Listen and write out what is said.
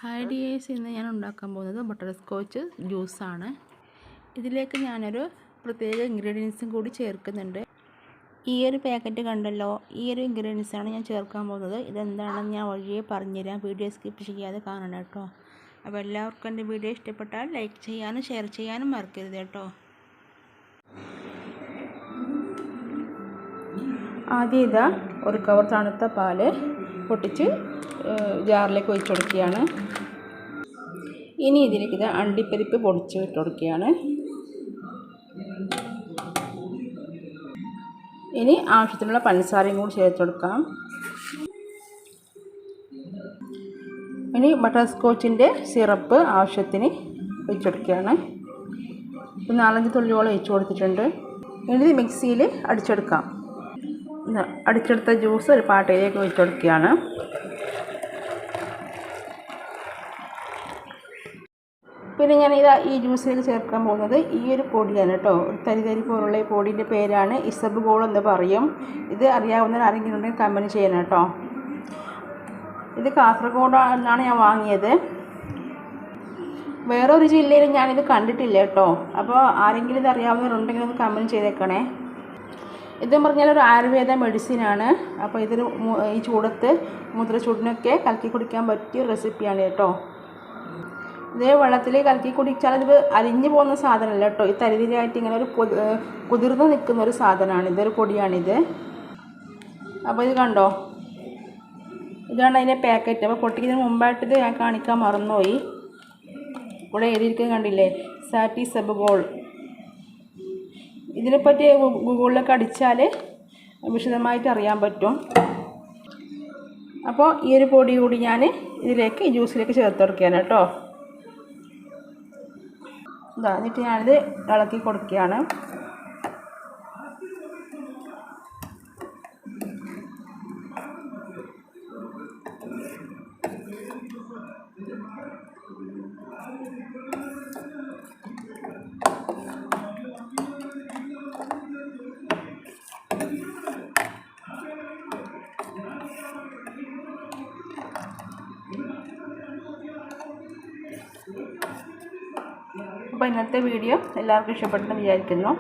Hi dears, ഇന്ന് ഞാൻ ഉണ്ടാക്കാൻ പോകുന്നത് ബട്ടർ സ്കോച്ച് ജ്യൂസാണ്. ഇതിലേക്ക് ഞാനൊരു പ്രത്യേക ഇൻഗ്രീഡിയൻസും കൂടി ചേർക്കുന്നുണ്ട്. ഈ ഒരു പാക്കറ്റ് കണ്ടല്ലോ, ഈ ഒരു ഇൻഗ്രീഡിയൻസാണ് ഞാൻ ചേർക്കാൻ പോകുന്നത്. ഇതെന്താണെന്ന് ഞാൻ വഴിയെ പറഞ്ഞുതരാം. വീഡിയോ സ്കിപ്പ് ചെയ്യാതെ കാണണം കേട്ടോ. അപ്പോൾ എല്ലാവർക്കും എൻ്റെ വീഡിയോ ഇഷ്ടപ്പെട്ടാൽ ലൈക്ക് ചെയ്യാനും ഷെയർ ചെയ്യാനും മറക്കരുത് കേട്ടോ. ആദ്യം ഇതാ ഒരു കവർ തണുത്ത പാല് പൊട്ടിച്ച് ജാറിലേക്ക് ഒഴിച്ചു കൊടുക്കുകയാണ്. ഇനി ഇതിലേക്ക് ഇത് അണ്ടിപ്പരിപ്പ് പൊടിച്ച് ഇട്ട് കൊടുക്കുകയാണ്. ഇനി ആവശ്യത്തിനുള്ള പഞ്ചസാരയും കൂടി ചേർത്ത് കൊടുക്കാം. ഇനി ബട്ടർ സ്കോച്ചിൻ്റെ സിറപ്പ് ആവശ്യത്തിന് ഒഴിച്ചു കൊടുക്കുകയാണ്. 4-5 തുള്ളിയോളം ഒഴിച്ചു കൊടുത്തിട്ടുണ്ട്. ഇനി ഇത് മിക്സിയിൽ അടിച്ചെടുക്കാം. അടിച്ചെടുത്ത ജ്യൂസ് ഒരു പാട്ടയിലേക്ക് ഒഴിച്ചു കൊടുക്കുകയാണ്. പിന്നെ ഞാൻ ഈ ജ്യൂസിലേക്ക് ചേർക്കാൻ പോകുന്നത് ഈ ഒരു പൊടിയാണ് കേട്ടോ. തരി പോലുള്ള ഈ പൊടിൻ്റെ പേരാണ് ഇസബ്ഗോൾ എന്ന് പറയും. ഇത് അറിയാവുന്ന ആരെങ്കിലും ഉണ്ടെങ്കിൽ കമൻറ്റ് ചെയ്യണം കേട്ടോ. ഇത് കാസർഗോഡ് എന്നാണ് ഞാൻ വാങ്ങിയത്. വേറൊരു ജില്ലയിലും ഞാനിത് കണ്ടിട്ടില്ല കേട്ടോ. അപ്പോൾ ആരെങ്കിലും ഇത് അറിയാവുന്നവരുണ്ടെങ്കിൽ ഒന്ന് കമൻറ്റ് ചെയ്തേക്കണേ. ഇതെന്ന് പറഞ്ഞാൽ ഒരു ആയുർവേദ മെഡിസിനാണ്. അപ്പോൾ ഇതൊരു ഈ ചൂടത്ത് മൂത്രച്ചൂടിനൊക്കെ കലക്കി കുടിക്കാൻ പറ്റിയ റെസിപ്പിയാണ് കേട്ടോ. ഇതേ വെള്ളത്തിൽ കലക്കി കുടിച്ചാൽ ഇത് അലിഞ്ഞു പോകുന്ന സാധനമല്ല കേട്ടോ. ഈ തരിതരിയായിട്ട് ഇങ്ങനെ ഒരു കുതിർന്ന് നിൽക്കുന്ന ഒരു സാധനമാണ്. ഇതൊരു പൊടിയാണിത്. അപ്പോൾ ഇത് കണ്ടോ, ഇതാണ് അതിൻ്റെ പാക്കറ്റ്. അപ്പോൾ പൊട്ടിക്കുന്നതിന് മുമ്പായിട്ട് ഇത് ഞാൻ കാണിക്കാൻ മറന്നുപോയി. ഇവിടെ എഴുതിയിരിക്കുന്നത് കണ്ടില്ലേ, സാറ്റി സബ്ഗോൾ. ഇതിനെപ്പറ്റി ഗൂഗിളിലൊക്കെ അടിച്ചാൽ വിശദമായിട്ട് അറിയാൻ പറ്റും. അപ്പോൾ ഈ ഒരു പൊടി കൂടി ഞാൻ ഇതിലേക്ക് ഈ ജ്യൂസിലേക്ക് ചേർത്ത് കൊടുക്കുകയാണ് കേട്ടോ. എന്നിട്ട് ഞാനിത് ഇളക്കി കൊടുക്കുകയാണ്. അപ്പോൾ ഇന്നത്തെ വീഡിയോ എല്ലാവർക്കും ഇഷ്ടപ്പെട്ടെന്ന് വിചാരിക്കുന്നു.